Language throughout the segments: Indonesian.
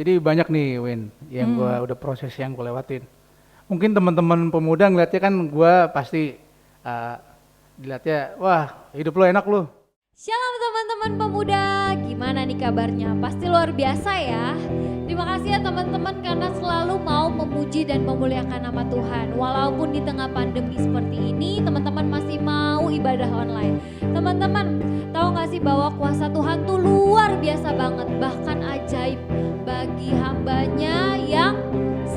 Jadi banyak nih Win, yang gua udah proses yang gue lewatin. Mungkin teman-teman pemuda ngeliatnya kan gua pasti uh, dilihatnya, wah hidup lo enak lo. Shalom teman-teman pemuda, gimana nih kabarnya? Pasti luar biasa ya. Terima kasih ya teman-teman karena selalu mau memuji dan memuliakan nama Tuhan. Walaupun di tengah pandemi seperti ini, teman-teman masih mau ibadah online. Teman-teman, tahu gak sih bahwa kuasa Tuhan tuh luar biasa banget, bahkan ajaib bagi hambanya yang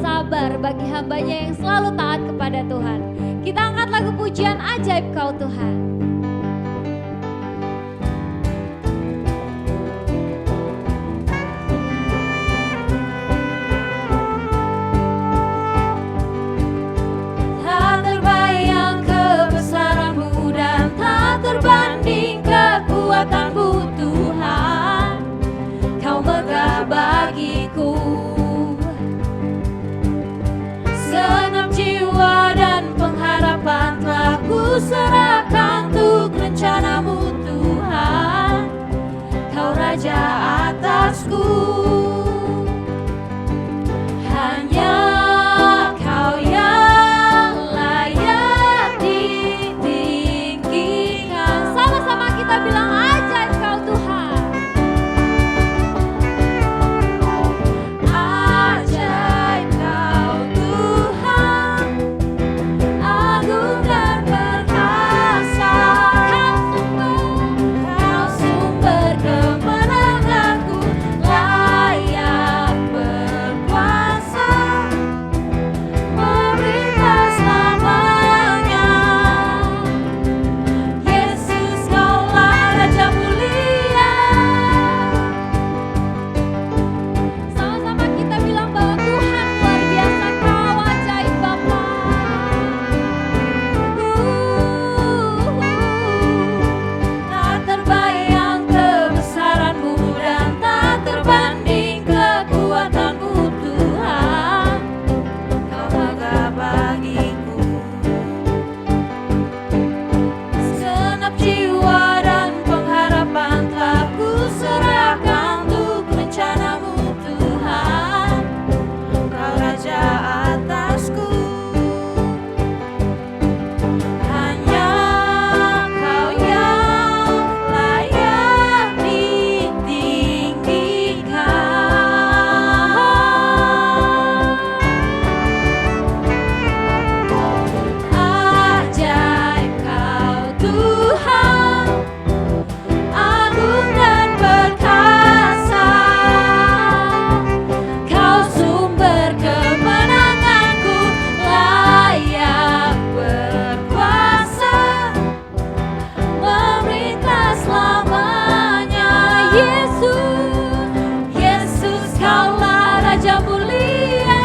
sabar, bagi hambanya yang selalu taat kepada Tuhan. Kita angkat lagu pujian Ajaib Kau Tuhan. Berbanding kekuatanmu Tuhan, Kau megah bagiku. Senam jiwa dan pengharapan telah ku serahkan untuk rencanamu Tuhan, Kau Raja atasku. Hanya Kau yang layak ditinggikan. Sama-sama kita bilang ajaib Kau Tuhan. Ajaib Kau Tuhan, agung dan perkasa. Kau sumber kemenanganku, layak berkuasa, memerintah selamanya. Yesus, Kaulah Raja mulia. Sama-sama kita bilang bahwa Tuhan luar biasa, Kau ajaib Bapa. Tak terbayang kebesaranmu dan tak terbanding kekuatanmu Tuhan, Kau megah bagiku. Segenap jiwa dan pengharapan telah ku serahkan untuk rencanamu Tuhan, Kau Raja atasku. Hanya Kau yang layak ditinggikan. Ajaib Kau Tuhan, agung dan perkasa. Kau sumber kemenanganku, layak berkuasa, memerintah selamanya. Yesus, Yesus, Kaulah Raja mulia.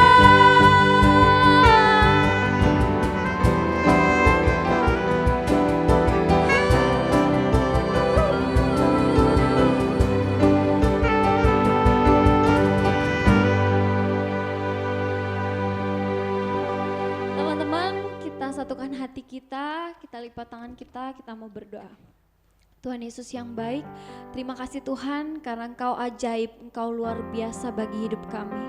Teman-teman, kita satukan hati kita lipat tangan kita mau berdoa. Tuhan Yesus yang baik, terima kasih Tuhan karena Engkau ajaib, Engkau luar biasa bagi hidup kami.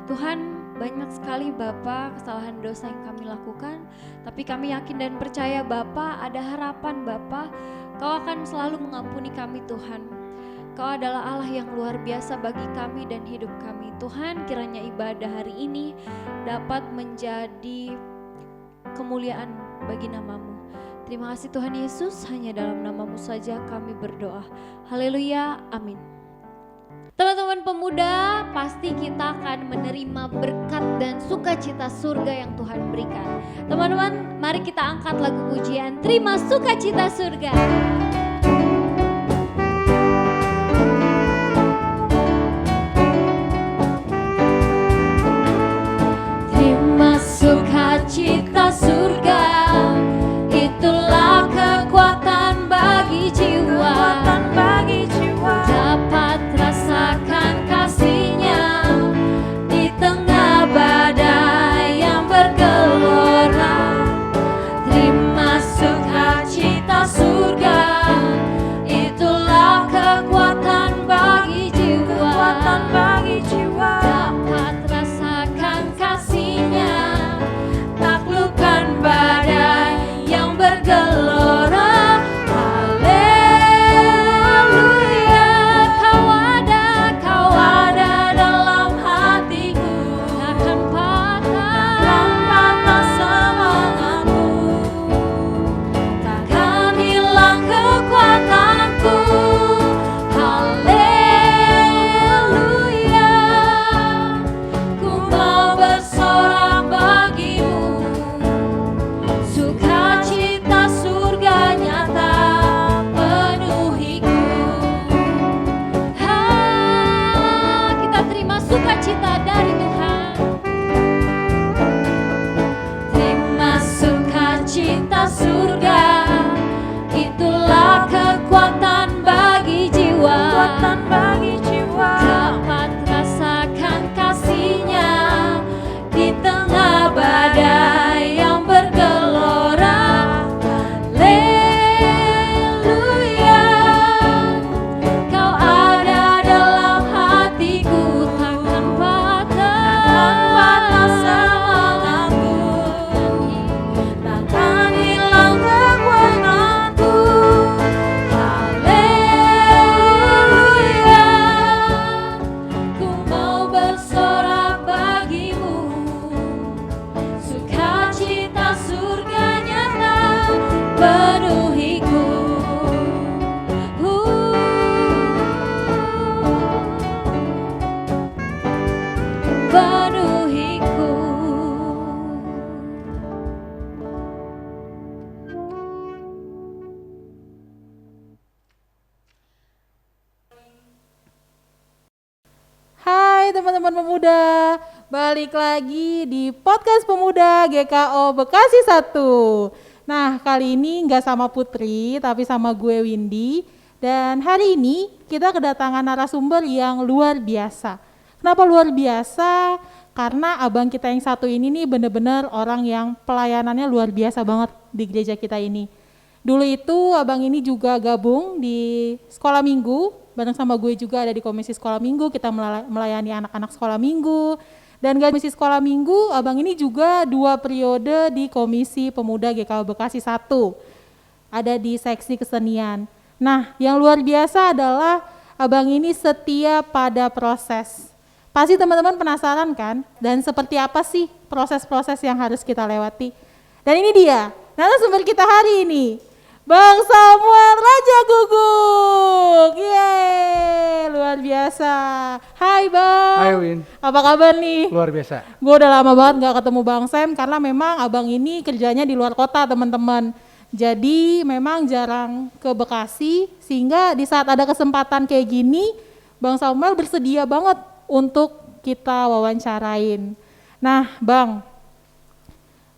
Tuhan, banyak sekali Bapa kesalahan dosa yang kami lakukan, tapi kami yakin dan percaya Bapa ada harapan Bapa, Kau akan selalu mengampuni kami Tuhan. Kau adalah Allah yang luar biasa bagi kami dan hidup kami. Tuhan, kiranya ibadah hari ini dapat menjadi kemuliaan bagi nama-Mu. Terima kasih Tuhan Yesus, hanya dalam nama-Mu saja kami berdoa. Haleluya, amin. Teman-teman pemuda, pasti kita akan menerima berkat dan sukacita surga yang Tuhan berikan. Teman-teman, mari kita angkat lagu pujian, terima sukacita surga. Terima sukacita surga, itulah kekuatan bagi jiwa. Dapat rasakan kasih-Nya di tengah badai yang bergelora. Terima sukacita surga, sukacita dari Tuhan. Terima sukacita surga, itulah kekuatan bagi jiwa. Dapat rasakan kasihnya di tengah badai yang bergelora. Haleluya, kau ada dalam hatiku, takkan patah semangatku, takkan hilang kekuatanku. Haleluya, ku mau bersorak bagimu, sukacita surga nyata penuhiku. Penuhiku. Hai teman-teman pemuda, balik lagi di podcast pemuda GKO Bekasi 1. Nah kali ini nggak sama Putri tapi sama gue Windy. Dan hari ini kita kedatangan narasumber yang luar biasa. Kenapa luar biasa? Karena abang kita yang satu ini nih bener-bener orang yang pelayanannya luar biasa banget di gereja kita ini. Dulu itu abang ini juga gabung di sekolah minggu, bareng sama gue juga ada di komisi sekolah minggu, kita melayani anak-anak sekolah minggu. Dan gak komisi sekolah minggu, abang ini juga 2 periode di komisi pemuda GKO Bekasi 1. Ada di seksi kesenian. Nah yang luar biasa adalah abang ini setia pada proses. Pasti teman-teman penasaran kan? Dan seperti apa sih proses-proses yang harus kita lewati? Dan ini dia, narasumber kita hari ini. Bang Samuel Raja Guguk, yeay, luar biasa. Hai Bang. Hai Win, Apa kabar nih? luar biasa. Gue udah lama banget gak ketemu Bang Sam karena memang abang ini kerjanya di luar kota teman-teman. Jadi memang jarang ke Bekasi sehingga di saat ada kesempatan kayak gini, Bang Samuel bersedia banget untuk kita wawancarain. Nah Bang,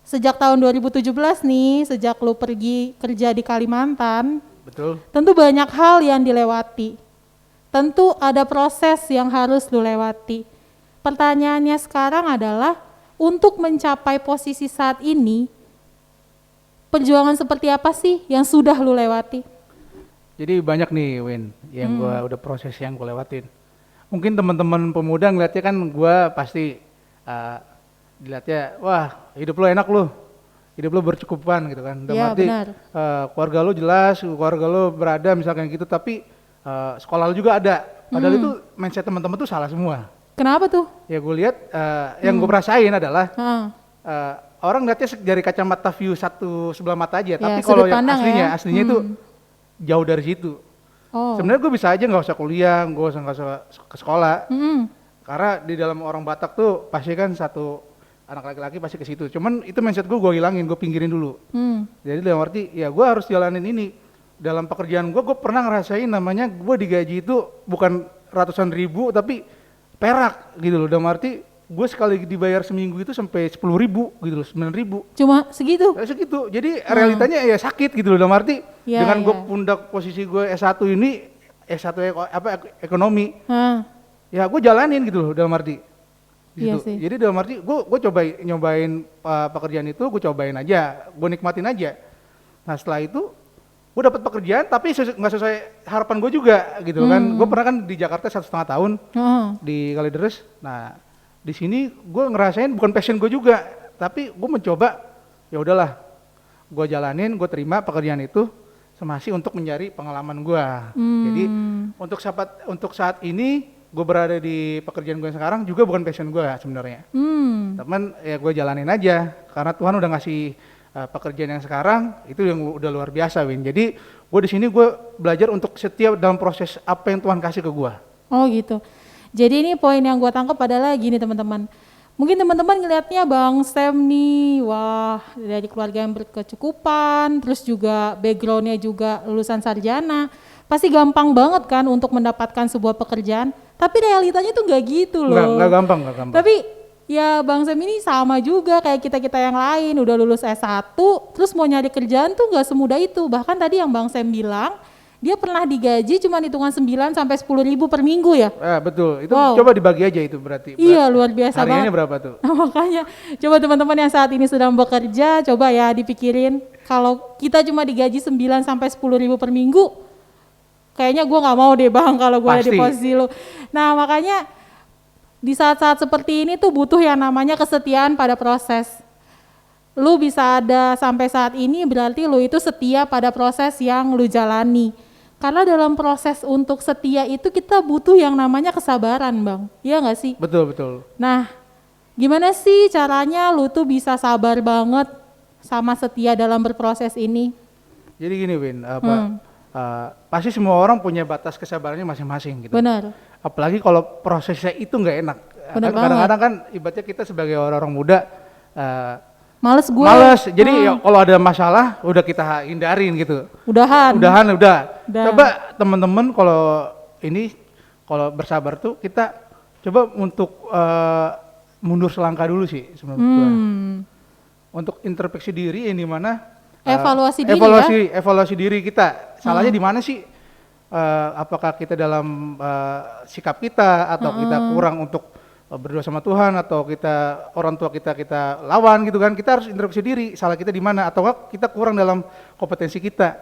sejak tahun 2017 nih, sejak lu pergi kerja di Kalimantan, Betul. tentu banyak hal yang dilewati. Tentu ada proses yang harus lu lewati. Pertanyaannya sekarang adalah, untuk mencapai posisi saat ini, perjuangan seperti apa sih yang sudah lu lewati? Jadi banyak nih Win, yang gua udah proses yang gue lewatin. Mungkin teman-teman pemuda ngeliatnya kan gua pasti dilihatnya, wah hidup lo enak lo, hidup lo bercukupan gitu kan. Dalam Iya, arti benar. keluarga lo jelas, keluarga lo berada misalkan gitu, tapi sekolah lo juga ada. Padahal itu mindset teman-teman tuh salah semua. Kenapa tuh? Ya gue lihat, yang gue perasain adalah Heeh. orang ngeliatnya dari kacamata view satu sebelah mata aja, Ya, tapi kalau sudut yang pandang ya. aslinya itu jauh dari situ. Oh. Sebenarnya gue bisa aja nggak usah kuliah, gue nggak usah ke sekolah, Mm-mm. karena di dalam orang Batak tuh pasti kan satu anak laki-laki pasti ke situ. Cuman itu mindset gue hilangin, gue pinggirin dulu. Jadi dalam arti ya gue harus jalanin ini. Dalam pekerjaan gue pernah ngerasain namanya gue digaji itu bukan ratusan ribu tapi perak gitu loh. Dalam arti gue sekali dibayar seminggu itu sampai 10.000 gitu loh, 9.000. Cuma segitu? Ya segitu. Jadi realitanya ya sakit gitu loh. Dalam arti Ya, dengan gue ya. pundak posisi gue S1 ini, ekonomi, Hah. ya gue jalanin gitu loh dalam arti. Iya Gitu. sih. Jadi dalam arti gue nyobain pekerjaan itu, gue cobain aja, gue nikmatin aja. Nah setelah itu gue dapat pekerjaan tapi nggak sesuai harapan gue juga gitu kan. Gue pernah kan di Jakarta 1,5 tahun Heeh. di Kalideres. Nah di sini gue ngerasain bukan passion gue juga, tapi gue mencoba ya udahlah, gue jalanin, gue terima pekerjaan itu masih untuk mencari pengalaman gue. Jadi untuk saat ini gue berada di pekerjaan gue sekarang juga bukan passion gue sebenarnya. Teman ya gue jalanin aja karena Tuhan udah ngasih pekerjaan yang sekarang itu yang udah luar biasa Win. Jadi gue di sini gue belajar untuk setia dalam proses apa yang Tuhan kasih ke gue. Oh gitu. Jadi ini poin yang gue tangkap adalah gini teman-teman. Mungkin teman-teman ngelihatnya Bang Sam nih, wah dari keluarga yang berkecukupan, terus juga backgroundnya juga lulusan sarjana. pasti gampang banget kan untuk mendapatkan sebuah pekerjaan. Tapi realitanya tuh nggak gitu loh. Nggak gampang. Tapi ya Bang Sam ini sama juga kayak kita-kita yang lain, udah lulus S1, terus mau nyari kerjaan tuh nggak semudah itu. Bahkan tadi yang Bang Sam bilang, dia pernah digaji cuma hitungan 9 sampai 10 ribu per minggu ya. Betul, itu Wow. coba dibagi aja itu berarti. Iya, luar biasa Hariannya banget. berapa tuh? Nah, makanya coba teman-teman yang saat ini sedang bekerja, coba ya dipikirin kalau kita cuma digaji 9 sampai 10 ribu per minggu, kayaknya gue nggak mau deh Bang kalau gue ada di Pasti. posisi lu. Nah makanya di saat-saat seperti ini tuh butuh yang namanya kesetiaan pada proses. Lu bisa ada sampai saat ini berarti lu itu setia pada proses yang lu jalani. Karena dalam proses untuk setia itu kita butuh yang namanya kesabaran Bang, iya nggak sih? Betul. Nah, gimana sih caranya lu tuh bisa sabar banget sama setia dalam berproses ini? Jadi gini Win, pasti semua orang punya batas kesabarannya masing-masing gitu. Benar, Apalagi kalau prosesnya itu nggak enak. Bener Kadang-kadang kan ibaratnya kita sebagai orang-orang muda males gue. males. Jadi ya kalau ada masalah udah kita hindarin gitu. Udahan. Udah. Udah. Coba teman-teman kalau bersabar tuh kita coba untuk mundur selangkah dulu sih menurut gua. Untuk introspeksi diri yang dimana Evaluasi diri ya. evaluasi diri kita. Salahnya di mana sih? Apakah kita dalam sikap kita atau kita kurang untuk berdoa sama Tuhan atau kita orang tua kita lawan gitu kan? Kita harus introspeksi diri. Salah kita di mana? Atau kita kurang dalam kompetensi kita?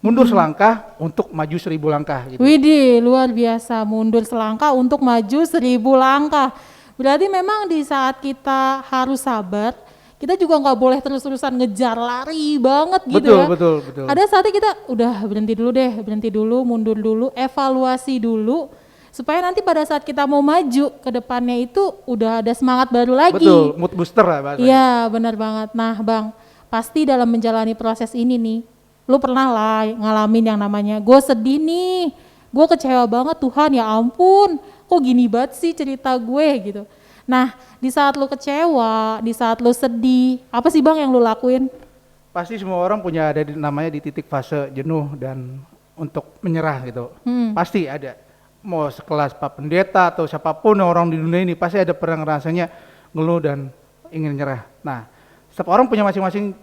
Mundur selangkah untuk maju 1000 langkah. Gitu. Widih, luar biasa, mundur selangkah untuk maju 1000 langkah. Berarti memang di saat kita harus sabar, kita juga nggak boleh terus-terusan ngejar lari banget gitu ya. Betul. Ada saatnya kita udah berhenti dulu, mundur dulu, evaluasi dulu, supaya nanti pada saat kita mau maju ke depannya itu udah ada semangat baru lagi. Betul, mood booster lah bahasanya. Iya, benar banget. Nah, Bang, pasti dalam menjalani proses ini nih, lu pernah lah ngalamin yang namanya, gue sedih nih, gue kecewa banget Tuhan, ya ampun, kok gini banget sih cerita gue gitu. Nah, di saat lu kecewa, di saat lu sedih, apa sih Bang yang lu lakuin? Pasti semua orang punya ada namanya di titik fase jenuh dan untuk menyerah gitu. Pasti ada. Mau sekelas Pak Pendeta atau siapapun orang di dunia ini pasti ada pernah rasanya ngeluh dan ingin nyerah. Nah, setiap orang punya masing-masing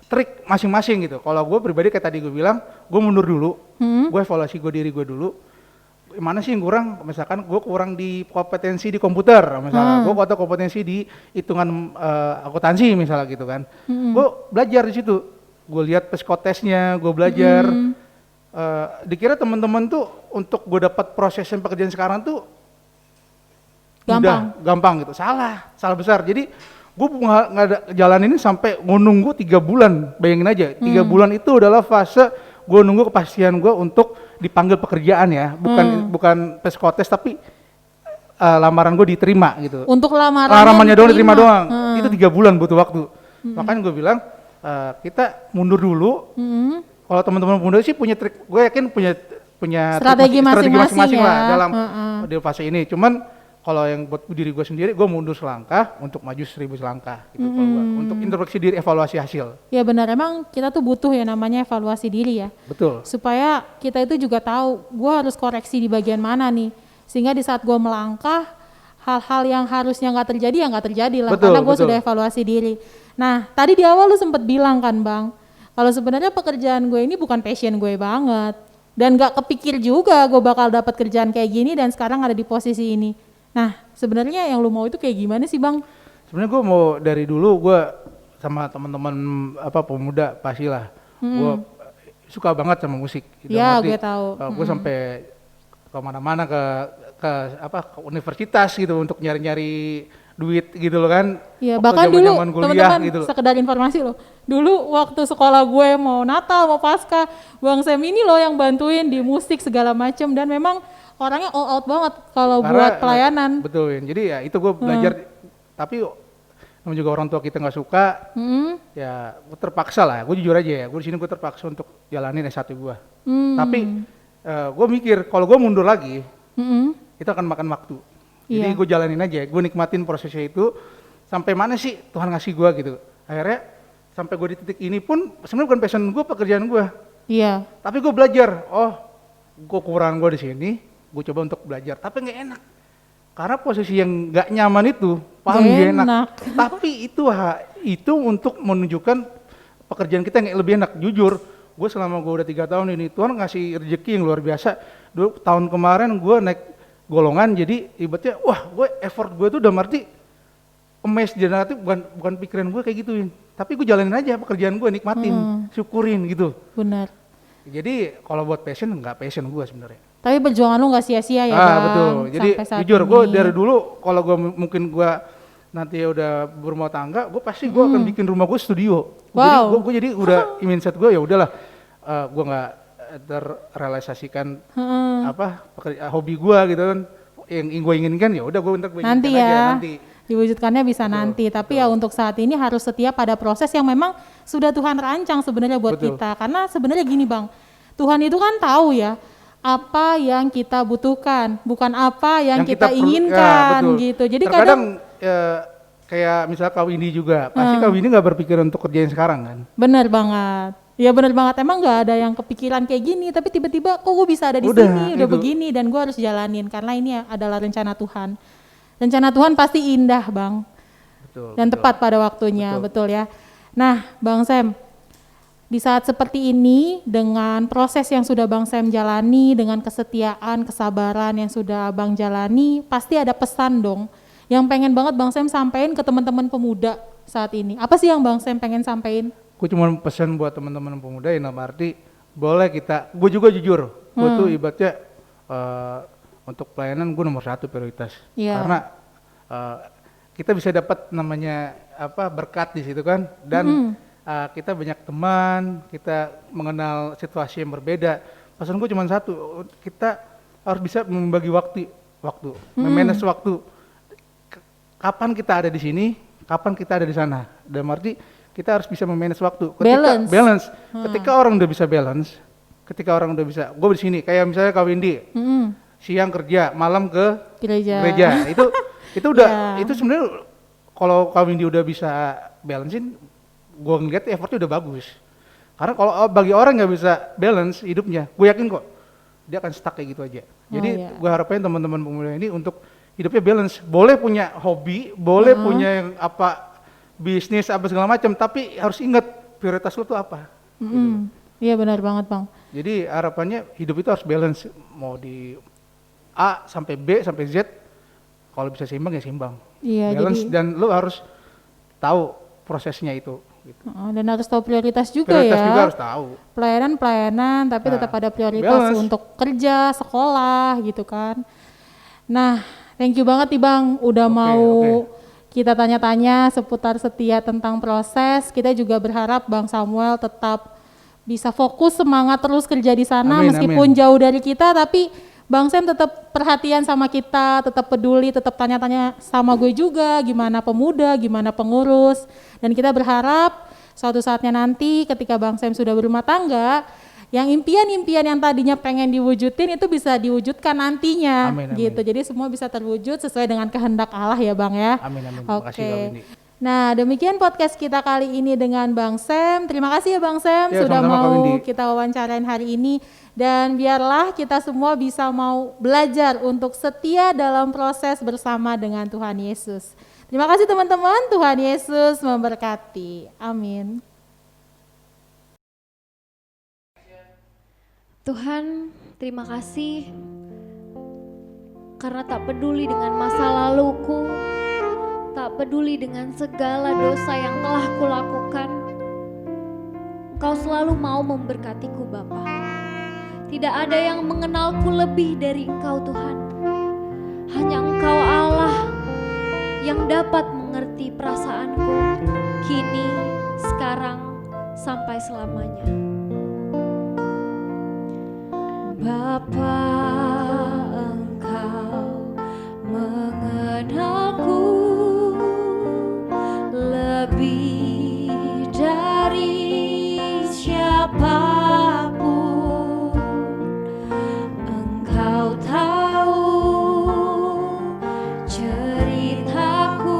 trik masing-masing gitu. Kalau gue pribadi kayak tadi gue bilang, gue mundur dulu, gue evaluasi diri gue dulu. Mana sih yang kurang? Misalkan gue kurang di kompetensi di komputer, misalnya gue atau kompetensi di hitungan akuntansi misalnya gitu kan. Gue belajar di situ. Gue lihat psikotesnya, gue belajar. Dikira teman-teman tuh untuk gue dapat proses pekerjaan sekarang tuh gampang gitu. Salah besar. Jadi gue nggak ada jalan ini sampai nunggu 3 bulan. Bayangin aja, 3 bulan itu adalah fase gue nunggu kepastian gue untuk dipanggil pekerjaan ya, bukan psikotes tapi lamaran gue diterima gitu. Untuk lamarannya doang diterima doang. Itu 3 bulan butuh waktu. Makanya gue bilang kita mundur dulu. Kalau teman-teman mundur sih punya trik, gue yakin punya strategi masing-masing ya. lah dalam di fase ini. Cuman kalau yang buat diri gue sendiri, gue mundur selangkah untuk maju 1000 selangkah gitu kalau gua. Untuk introspeksi diri, evaluasi hasil. Ya benar, emang kita tuh butuh ya namanya evaluasi diri ya. Betul. Supaya kita itu juga tahu, gue harus koreksi di bagian mana nih. Sehingga di saat gue melangkah, hal-hal yang harusnya nggak terjadi ya nggak terjadi lah. Betul, karena gue betul. sudah evaluasi diri. Nah tadi di awal lu sempet bilang kan Bang, kalau sebenarnya pekerjaan gue ini bukan passion gue banget. Dan nggak kepikir juga gue bakal dapat kerjaan kayak gini dan sekarang ada di posisi ini. Nah sebenarnya yang lu mau itu kayak gimana sih Bang? Sebenarnya gue mau dari dulu gue sama teman-teman pemuda pastilah. Gue suka banget sama musik. Gitu. Ya gue tahu. Gue sampai kemana-mana ke universitas gitu untuk nyari-nyari duit gitu loh kan. Iya, Waktu bahkan dulu zaman-zaman kuliah teman-teman gitu loh. sekedar informasi loh. Dulu waktu sekolah gue mau Natal, mau Pasca, Bang Sam ini loh yang bantuin di musik segala macam dan memang orangnya all out banget kalau buat pelayanan. Betul, jadi ya itu gue belajar tapi namun juga orang tua kita nggak suka, ya gue terpaksa lah. Gue jujur aja ya, gue di sini gue terpaksa untuk jalanin S1 gue. Tapi gue mikir kalau gue mundur lagi, itu akan makan waktu. Jadi gue jalanin aja, gue nikmatin prosesnya itu sampai mana sih Tuhan ngasih gue gitu. Akhirnya sampai gue di titik ini pun sebenarnya bukan passion gue, pekerjaan gue. Iya. Tapi gue belajar, oh kekurangan gue di sini, gue coba untuk belajar, tapi nggak enak. Karena posisi yang nggak nyaman itu, paham Nggak nggak enak. enak. Tapi itu untuk menunjukkan pekerjaan kita yang lebih enak. Jujur, gue selama gue udah 3 tahun ini, Tuhan ngasih rezeki yang luar biasa. Dulu tahun kemarin gue naik golongan, jadi ibaratnya, wah gue effort gue tuh udah arti emes generatif, bukan pikiran gue kayak gituin. Tapi gue jalanin aja pekerjaan gue, nikmatin, syukurin gitu. Benar. Jadi kalau buat passion, nggak passion gue sebenarnya. Tapi perjuangan lu nggak sia-sia ya Bang. Betul. Jadi sampai saat jujur gue ini. dari dulu kalau gue mungkin gue nanti udah berumah tangga, gue pasti gue akan bikin rumah gue studio. Wow. Jadi gue jadi udah mindset gue ya udahlah, gue nggak terrealisasikan hobi gue gitu kan, yang gue inginkan ya udah gue nanti inginkan ya. aja nanti. Diwujudkannya bisa nanti, tapi ya untuk saat ini harus setia pada proses yang memang sudah Tuhan rancang sebenarnya buat Betul. kita. Karena sebenarnya gini Bang, Tuhan itu kan tahu ya apa yang kita butuhkan, bukan apa yang kita inginkan betul. gitu. Jadi Terkadang kadang kayak misalnya Kak Windy juga, pasti Kak Windy nggak berpikir untuk kerjain sekarang kan? benar banget. Ya benar banget, emang nggak ada yang kepikiran kayak gini, tapi tiba-tiba kok gue bisa ada di Udah, sini, udah itu. begini, dan gue harus jalanin karena ini adalah rencana Tuhan. Rencana Tuhan pasti indah Bang, Betul. dan tepat pada waktunya, Betul. betul ya. Nah Bang Sam, di saat seperti ini dengan proses yang sudah Bang Sam jalani, dengan kesetiaan, kesabaran yang sudah Bang jalani, pasti ada pesan dong yang pengen banget Bang Sam sampein ke teman-teman pemuda saat ini. Apa sih yang Bang Sam pengen sampein? Gue cuma pesan buat teman-teman pemuda yang dalam arti boleh kita, gue juga jujur, gue tuh ibaratnya untuk pelayanan gue nomor 1 prioritas, Iya. karena kita bisa dapat namanya berkat di situ kan, dan kita banyak teman, kita mengenal situasi yang berbeda. Pesan gue cuma satu, kita harus bisa membagi waktu, memanage waktu. Kapan kita ada di sini, kapan kita ada di sana. Dalam arti kita harus bisa memanage waktu. Balance. Ketika orang udah bisa balance, ketika orang udah bisa, gue di sini, kayak misalnya Kak Windy, siang kerja, malam ke gereja. Itu udah, itu sebenarnya kalau Kak Windy udah bisa balancein, gue ngeliat effortnya udah bagus. Karena kalau bagi orang nggak bisa balance hidupnya, gue yakin kok dia akan stuck kayak gitu aja. Jadi gue harapin teman-teman pemuda ini untuk hidupnya balance. Boleh punya hobi, boleh punya yang bisnis apa segala macam, tapi harus ingat prioritas lo tuh apa. Iya benar banget Bang. Jadi harapannya hidup itu harus balance, mau di A sampai B sampai Z, kalau bisa seimbang ya seimbang. Iya, Balance, jadi dan lo harus tahu prosesnya itu. Gitu. dan harus tahu prioritas juga Prioritas ya. juga harus tahu. Pelayanan, tapi tetap ada prioritas balance. untuk kerja, sekolah gitu kan. Nah, thank you banget nih Bang, udah mau kita tanya-tanya seputar setia tentang proses. Kita juga berharap Bang Samuel tetap bisa fokus, semangat terus kerja di sana, Amin, meskipun amin. jauh dari kita, tapi Bang Sam tetap perhatian sama kita, tetap peduli, tetap tanya-tanya sama gue juga, gimana pemuda, gimana pengurus. Dan kita berharap suatu saatnya nanti ketika Bang Sam sudah berumah tangga, yang impian-impian yang tadinya pengen diwujudin itu bisa diwujudkan nantinya. Amin, amin. Gitu. Jadi semua bisa terwujud sesuai dengan kehendak Allah ya Bang ya. Amin, amin. Terima kasih, Kak Windy. Nah demikian podcast kita kali ini dengan Bang Sam. Terima kasih ya Bang Sam Ya, sudah sama-sama, Kak mau Windy. kita wawancarain hari ini. Dan biarlah kita semua bisa mau belajar untuk setia dalam proses bersama dengan Tuhan Yesus. Terima kasih teman-teman, Tuhan Yesus memberkati. Amin. Tuhan, terima kasih karena tak peduli dengan masa laluku, tak peduli dengan segala dosa yang telah kulakukan, Engkau selalu mau memberkatiku Bapa. Tidak ada yang mengenalku lebih dari Engkau Tuhan. Hanya Engkau Allah yang dapat mengerti perasaanku kini, sekarang, sampai selamanya. Bapa, Engkau mengenalku lebih dari siapapun. Engkau tahu ceritaku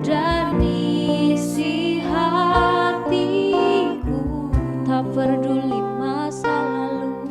dan isi hatiku. Tak peduli masa lalu,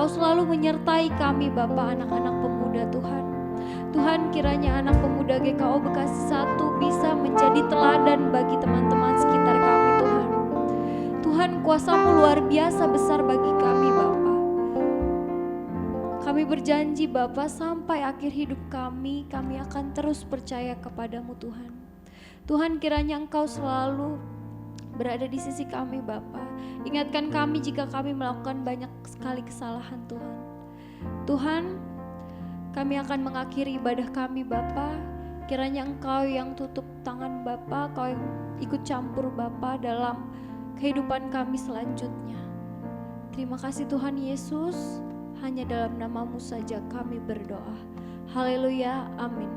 Engkau selalu menyertai kami Bapa, anak-anak pemuda Tuhan. Tuhan, kiranya anak pemuda GKO Bekasi 1 bisa menjadi teladan bagi teman-teman sekitar kami Tuhan. Tuhan, kuasa-Mu luar biasa besar bagi kami Bapa. Kami berjanji Bapa, sampai akhir hidup kami akan terus percaya kepadamu Tuhan. Tuhan, kiranya Engkau selalu berada di sisi kami Bapa. Ingatkan kami jika kami melakukan banyak sekali kesalahan Tuhan. Tuhan, kami akan mengakhiri ibadah kami Bapa. Kiranya Engkau yang tutup tangan Bapa, Kau yang ikut campur Bapa dalam kehidupan kami selanjutnya. Terima kasih Tuhan Yesus, hanya dalam nama-Mu saja kami berdoa. Haleluya, amin.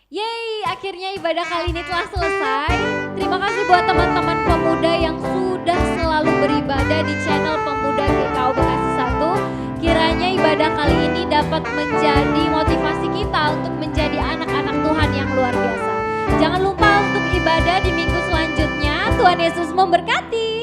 Yeay, akhirnya ibadah kali ini telah selesai. Terima kasih buat teman-teman pemuda yang sudah selalu beribadah di channel Pemuda GKO Bekasi 1. Kiranya ibadah kali ini dapat menjadi motivasi kita untuk menjadi anak-anak Tuhan yang luar biasa. Jangan lupa untuk ibadah di minggu selanjutnya. Tuhan Yesus memberkati.